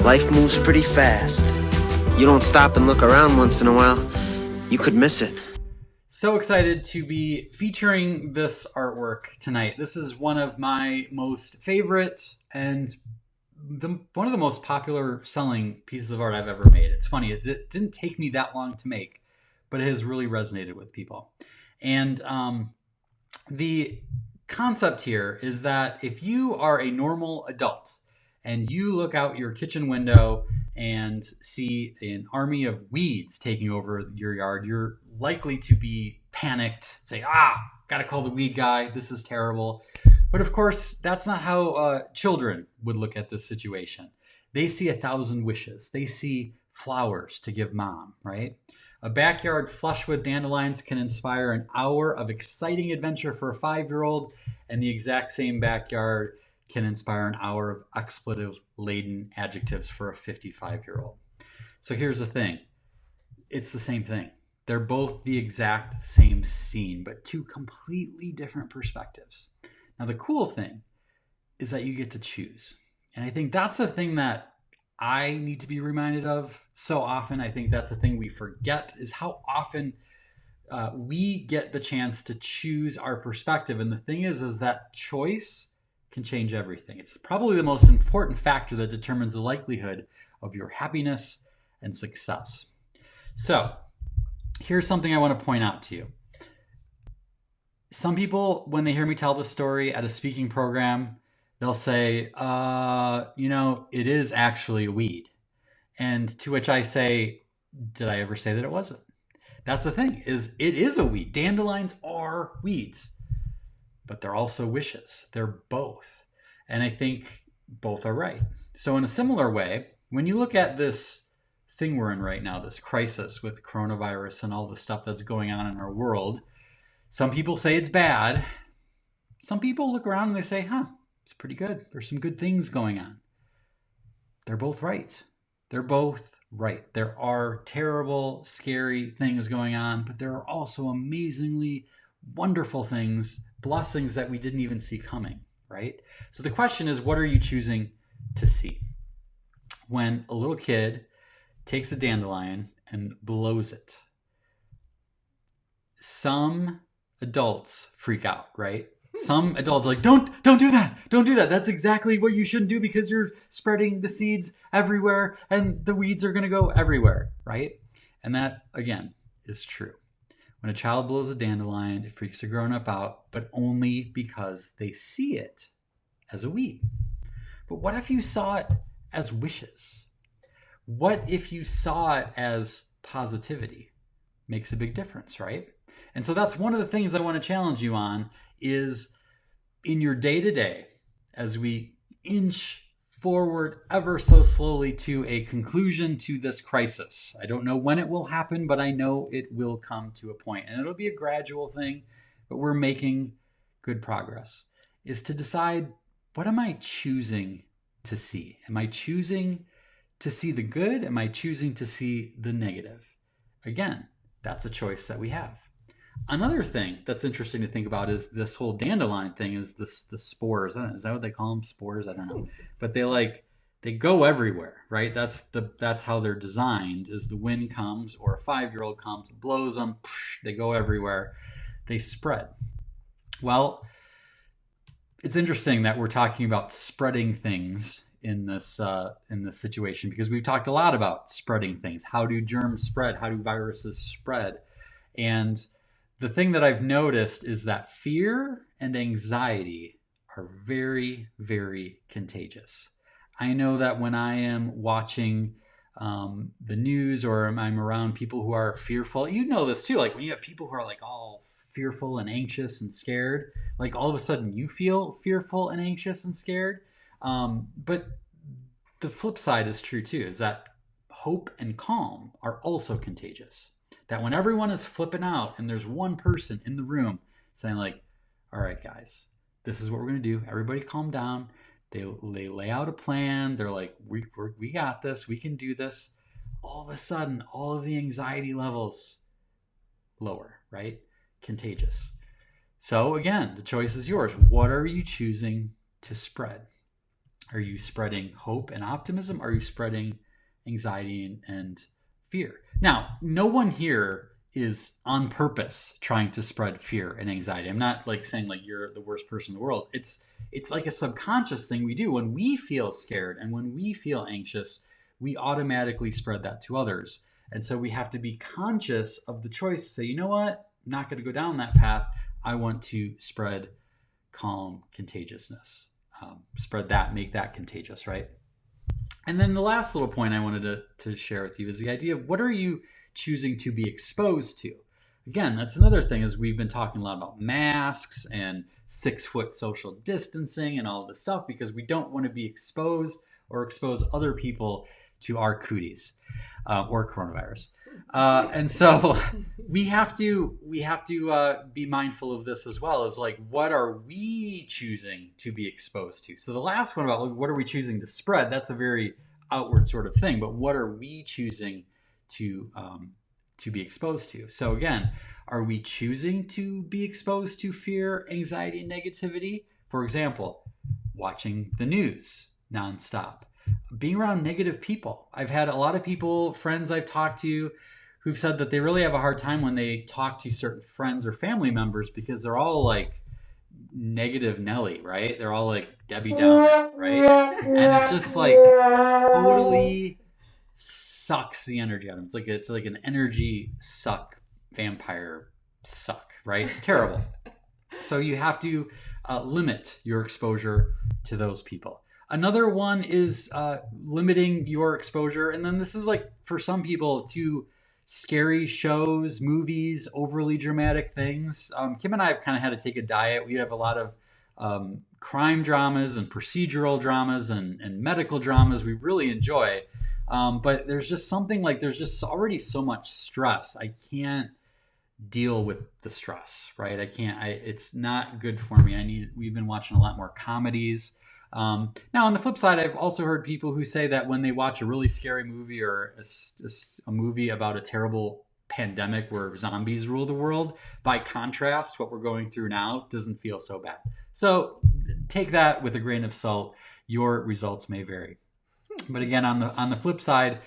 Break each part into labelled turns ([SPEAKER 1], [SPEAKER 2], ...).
[SPEAKER 1] Life moves pretty fast. You don't stop and look around once in a while, you could miss it.
[SPEAKER 2] So excited to be featuring this artwork tonight. This is one of my most favorite and one of the most popular selling pieces of art I've ever made. It's funny, it didn't take me that long to make, but it has really resonated with people. And the concept here is that if you are a normal adult and you look out your kitchen window and see an army of weeds taking over your yard, you're likely to be panicked, say, gotta call the weed guy, this is terrible. But of course, that's not how children would look at this situation. They see 1,000 wishes. They see flowers to give mom, right? A backyard flush with dandelions can inspire an hour of exciting adventure for a 5-year-old, and the exact same backyard can inspire an hour of expletive-laden adjectives for a 55-year-old. So here's the thing. It's the same thing. They're both the exact same scene, but two completely different perspectives. Now, the cool thing is that you get to choose. And I think that's the thing that I need to be reminded of so often. I think that's the thing we forget, is how often we get the chance to choose our perspective. And the thing is that choice can change everything. It's probably the most important factor that determines the likelihood of your happiness and success. So here's something I want to point out to you. Some people, when they hear me tell the story at a speaking program, they'll say, it is actually a weed. And to which I say, did I ever say that it wasn't? That's the thing, is it is a weed. Dandelions are weeds, but they're also wishes. They're both. And I think both are right. So in a similar way, when you look at this thing we're in right now, this crisis with coronavirus and all the stuff that's going on in our world, some people say it's bad. Some people look around and they say, it's pretty good. There's some good things going on. They're both right. They're both right. There are terrible, scary things going on, but there are also amazingly wonderful things, blessings that we didn't even see coming, right? So the question is, what are you choosing to see? When a little kid takes a dandelion and blows it, some adults freak out, right? Some adults are like, don't do that. Don't do that. That's exactly what you shouldn't do, because you're spreading the seeds everywhere and the weeds are going to go everywhere, right? And that, again, is true. When a child blows a dandelion, it freaks a grown-up out, but only because they see it as a weed. But what if you saw it as wishes? What if you saw it as positivity? Makes a big difference, right? And so that's one of the things I want to challenge you on, is in your day-to-day, as we inch forward ever so slowly to a conclusion to this crisis. I don't know when it will happen, but I know it will come to a point. And it'll be a gradual thing, but we're making good progress. Is to decide, what am I choosing to see? Am I choosing to see the good? Am I choosing to see the negative? Again, that's a choice that we have. Another thing that's interesting to think about is this whole dandelion thing, is the spores. I don't know, is that what they call them? Spores? I don't know. But they go everywhere, right? That's how they're designed, is the wind comes, or a 5-year-old comes, blows them, they go everywhere. They spread. Well, it's interesting that we're talking about spreading things in this situation, because we've talked a lot about spreading things. How do germs spread? How do viruses spread? And the thing that I've noticed is that fear and anxiety are very, very contagious. I know that when I am watching the news, or I'm around people who are fearful, you know this too, like when you have people who are like all fearful and anxious and scared, like all of a sudden you feel fearful and anxious and scared. But the flip side is true too, is that hope and calm are also contagious. That when everyone is flipping out and there's one person in the room saying like, all right, guys, this is what we're going to do. Everybody calm down. They lay out a plan. They're like, we got this. We can do this. All of a sudden, all of the anxiety levels lower, right? Contagious. So again, the choice is yours. What are you choosing to spread? Are you spreading hope and optimism? Are you spreading anxiety and fear? Now, no one here is on purpose trying to spread fear and anxiety. I'm not like saying like you're the worst person in the world. It's like a subconscious thing we do. When we feel scared and when we feel anxious, we automatically spread that to others. And so we have to be conscious of the choice to say, you know what? I'm not going to go down that path. I want to spread calm contagiousness. Spread that, make that contagious, right? And then the last little point I wanted to share with you is the idea of what are you choosing to be exposed to? Again, that's another thing, is we've been talking a lot about masks and 6-foot social distancing and all this stuff because we don't want to be exposed or expose other people to our cooties or coronavirus. And so we have to be mindful of this as well, as like, what are we choosing to be exposed to? So the last one about like, what are we choosing to spread? That's a very outward sort of thing, but what are we choosing to be exposed to? So again, are we choosing to be exposed to fear, anxiety, and negativity? For example, watching the news nonstop, being around negative people. I've had a lot of people, friends I've talked to, who've said that they really have a hard time when they talk to certain friends or family members because they're all like negative Nelly, right? They're all like Debbie Downer, right? And it's just like totally sucks the energy out of them. It's like an energy suck, vampire suck, right? It's terrible. So you have to limit your exposure to those people. Another one is limiting your exposure. And then this is like for some people to scary shows, movies, overly dramatic things. Kim and I have kind of had to take a diet. We have a lot of crime dramas and procedural dramas and medical dramas we really enjoy. But there's just something like there's just already so much stress. I can't deal with the stress, right? It's not good for me. We've been watching a lot more comedies. Now, on the flip side, I've also heard people who say that when they watch a really scary movie or a movie about a terrible pandemic where zombies rule the world, by contrast, what we're going through now doesn't feel so bad. So take that with a grain of salt. Your results may vary. But again, on the flip side,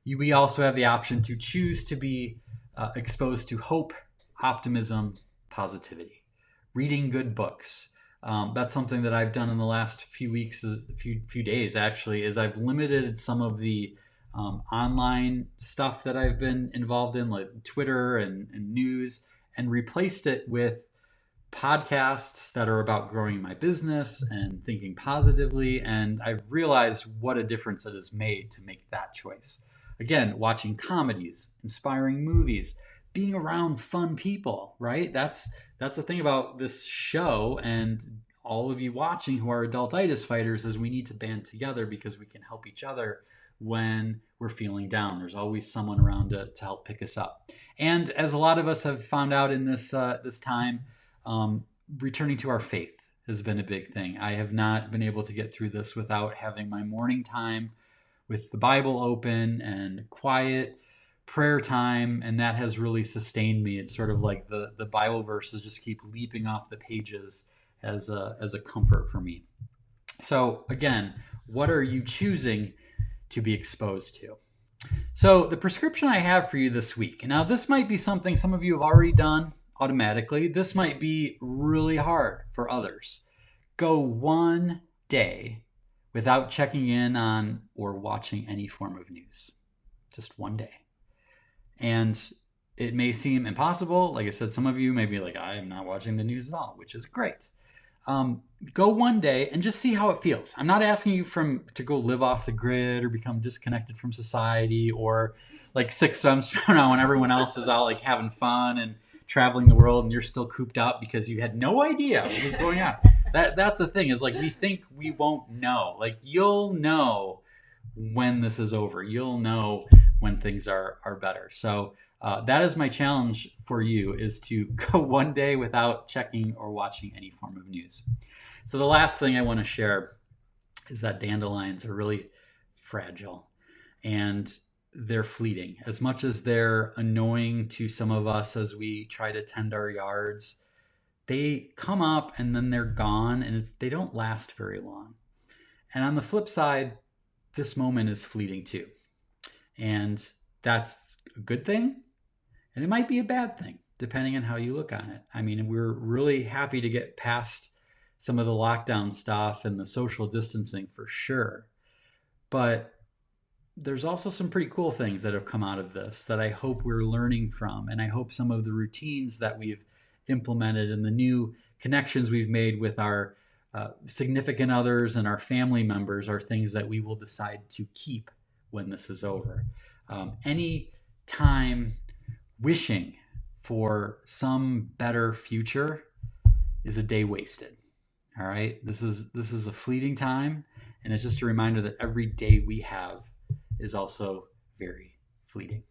[SPEAKER 2] we also have the option to choose to be exposed to hope, optimism, positivity, reading good books. That's something that I've done in the last few weeks, few days actually, is I've limited some of the online stuff that I've been involved in, like Twitter and news, and replaced it with podcasts that are about growing my business and thinking positively. And I've realized what a difference it has made to make that choice. Again, watching comedies, inspiring movies, being around fun people, right? That's the thing about this show and all of you watching who are adultitis fighters, is we need to band together because we can help each other when we're feeling down. There's always someone around to help pick us up. And as a lot of us have found out in this time, returning to our faith has been a big thing. I have not been able to get through this without having my morning time with the Bible open and quiet prayer time, and that has really sustained me. It's sort of like the Bible verses just keep leaping off the pages as a comfort for me. So again, what are you choosing to be exposed to? So the prescription I have for you this week, now this might be something some of you have already done automatically. This might be really hard for others. Go one day without checking in on or watching any form of news. Just one day. And it may seem impossible. Like I said, some of you may be like, I am not watching the news at all, which is great. Go one day and just see how it feels. I'm not asking you to go live off the grid or become disconnected from society, or like 6 months from now when everyone else is out like having fun and traveling the world and you're still cooped up because you had no idea what was going on. That's the thing, is like we think we won't know. Like you'll know when this is over. You'll know when things are better. So that is my challenge for you, is to go one day without checking or watching any form of news. So the last thing I want to share is that dandelions are really fragile and they're fleeting. As much as they're annoying to some of us as we try to tend our yards, they come up and then they're gone, and they don't last very long. And on the flip side, this moment is fleeting too. And that's a good thing, and it might be a bad thing, depending on how you look on it. I mean, we're really happy to get past some of the lockdown stuff and the social distancing for sure. But there's also some pretty cool things that have come out of this that I hope we're learning from. And I hope some of the routines that we've implemented and the new connections we've made with our significant others and our family members are things that we will decide to keep when this is over. Any time wishing for some better future is a day wasted. All right. This is a fleeting time, and it's just a reminder that every day we have is also very fleeting.